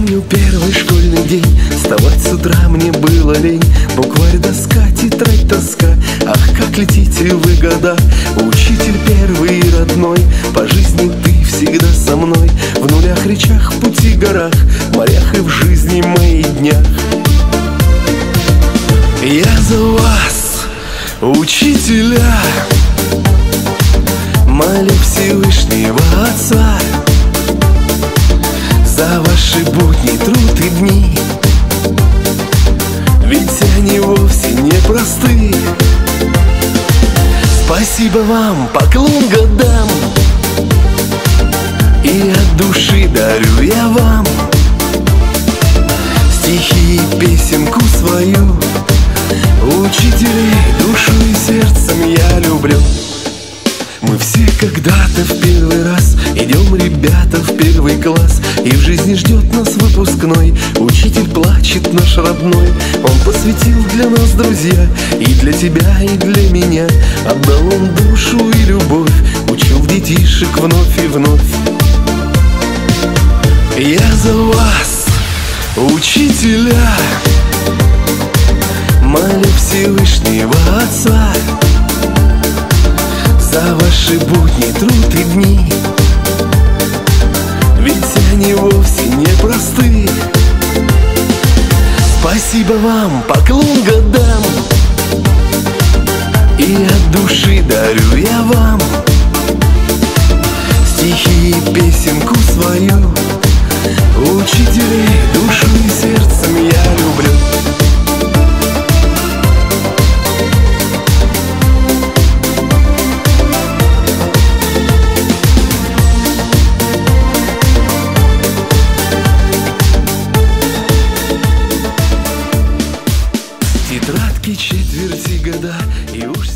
Помню первый школьный день, вставать с утра мне было лень. Букварь, доска, тетрадь, тоска, ах, как летите вы года. Учитель первый и родной, по жизни ты всегда со мной. В нулях, речах, пути, горах, морях и в жизни моих днях. Я за вас, учителя, молю Всевышнего Отца за ваши будни, труд и дни, ведь они вовсе не просты. Спасибо вам, поклон годам, и от души дарю я вам стихи и песенку свою. Учителей душу и сердцем я люблю. Мы все когда-то в первый раз идем, ребята, в первый класс, и в жизни ждет нас выпускной. Учитель плачет наш родной, он посвятил для нас, друзья, и для тебя, и для меня. Отдал он душу и любовь, учил детишек вновь и вновь. Я за вас, учителя, молю Всевышнего Отца за ваши будни, труд и дни, ведь они вовсе не просты. Спасибо вам, поклон годам, и от души дарю я вам стихи и песенку свою. Учителей душу и сердцем я люблю. Тетрадки, четверти года, и уж